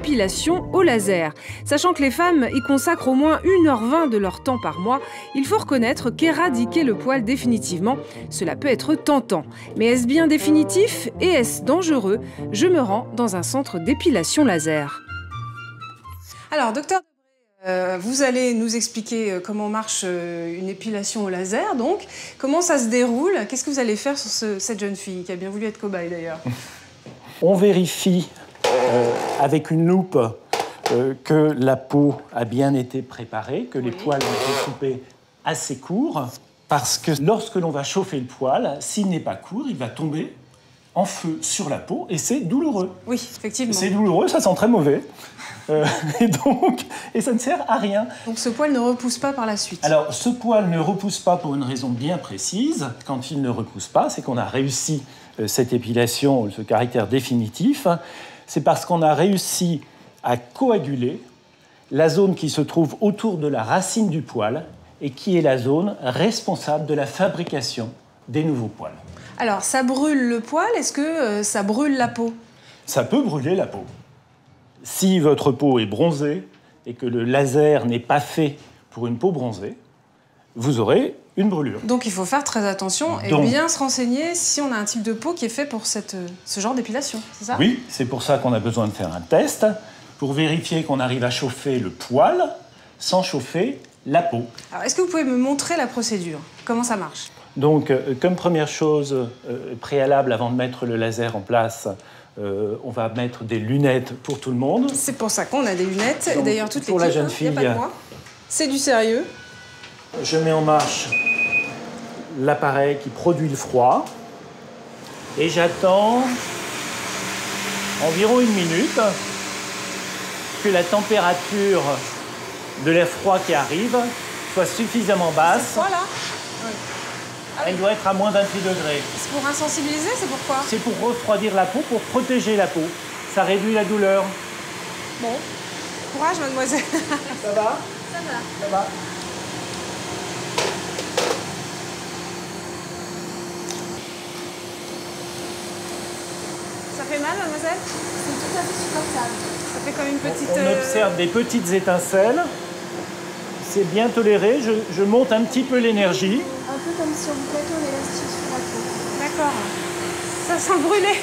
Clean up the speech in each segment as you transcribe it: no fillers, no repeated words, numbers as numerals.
l'épilation au laser. Sachant que les femmes y consacrent au moins 1h20 de leur temps par mois, il faut reconnaître qu'éradiquer le poil définitivement, cela peut être tentant. Mais est-ce bien définitif et est-ce dangereux? Je me rends dans un centre d'épilation laser. Alors, docteur, vous allez nous expliquer comment marche une épilation au laser, donc. Comment ça se déroule? Qu'est-ce que vous allez faire sur cette jeune fille qui a bien voulu être cobaye d'ailleurs? On vérifie avec une loupe que la peau a bien été préparée, que les poils ont été coupés assez courts, parce que lorsque l'on va chauffer le poil, s'il n'est pas court, il va tomber en feu sur la peau et c'est douloureux. Oui, effectivement. C'est douloureux, ça sent très mauvais. Et ça ne sert à rien. Donc ce poil ne repousse pas par la suite? Alors, ce poil ne repousse pas pour une raison bien précise. Quand il ne repousse pas, c'est qu'on a réussi cette épilation, ce caractère définitif. C'est parce qu'on a réussi à coaguler la zone qui se trouve autour de la racine du poil et qui est la zone responsable de la fabrication des nouveaux poils. Alors, ça brûle le poil, est-ce que ça brûle la peau? Ça peut brûler la peau. Si votre peau est bronzée et que le laser n'est pas fait pour une peau bronzée, vous aurez une brûlure. Donc il faut faire très attention et bien se renseigner si on a un type de peau qui est fait pour ce genre d'épilation, c'est ça? Oui, c'est pour ça qu'on a besoin de faire un test, pour vérifier qu'on arrive à chauffer le poil sans chauffer la peau. Alors, est-ce que vous pouvez me montrer la procédure? Comment ça marche? Donc, comme première chose préalable avant de mettre le laser en place, on va mettre des lunettes pour tout le monde. C'est pour ça qu'on a des lunettes. D'ailleurs, toute pour la jeune l'équipe, fille, il n'y a pas de moi. C'est du sérieux. Je mets en marche l'appareil qui produit le froid et j'attends environ 1 minute que la température de l'air froid qui arrive soit suffisamment basse. C'est froid, là? Oui. Elle doit être à moins 28 degrés. C'est pour insensibiliser, c'est pourquoi? C'est pour refroidir la peau, pour protéger la peau. Ça réduit la douleur. Bon. Courage, mademoiselle. Ça va? Ça va. Ça va. Ça fait mal, mademoiselle? C'est tout à fait supportable. Ça fait comme une petite... On observe des petites étincelles. C'est bien toléré. Je monte un petit peu l'énergie. Un peu comme si on vous collait un élastique sur la peau. D'accord. Ça sent brûler.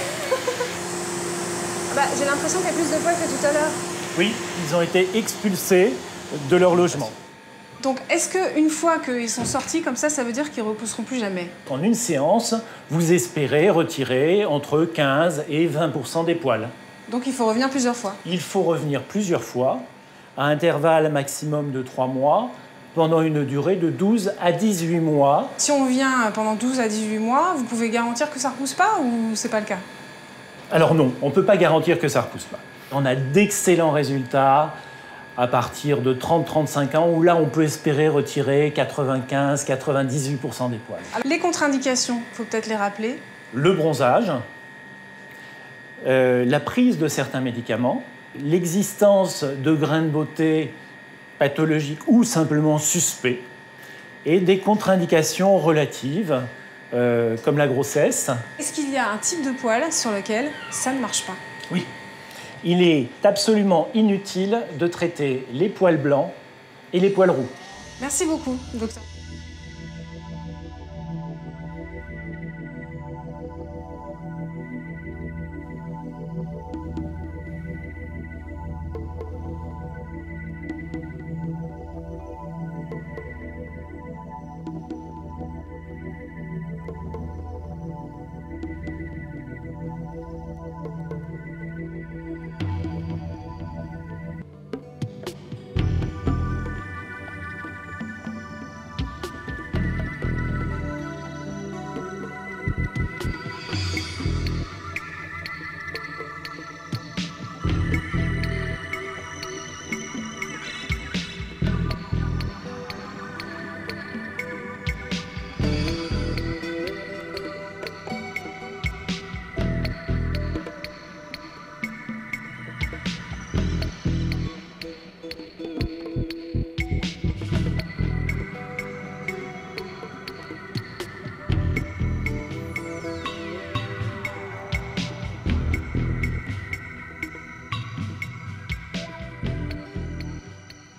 Bah, j'ai l'impression qu'il y a plus de poils que tout à l'heure. Oui, ils ont été expulsés de leur logement. Donc, est-ce qu'une fois qu'ils sont sortis comme ça veut dire qu'ils ne repousseront plus jamais? En une séance, vous espérez retirer entre 15 et 20% des poils. Donc, il faut revenir plusieurs fois? Il faut revenir plusieurs fois, à intervalle maximum de 3 mois, pendant une durée de 12 à 18 mois. Si on vient pendant 12 à 18 mois, vous pouvez garantir que ça ne repousse pas ou c'est pas le cas? Alors non, on ne peut pas garantir que ça ne repousse pas. On a d'excellents résultats à partir de 30-35 ans, où là, on peut espérer retirer 95-98% des poils. Les contre-indications, il faut peut-être les rappeler. Le bronzage, la prise de certains médicaments, l'existence de grains de beauté pathologiques ou simplement suspects, et des contre-indications relatives, comme la grossesse. Est-ce qu'il y a un type de poil sur lequel ça ne marche pas? Oui. Il est absolument inutile de traiter les poils blancs et les poils roux. Merci beaucoup, docteur.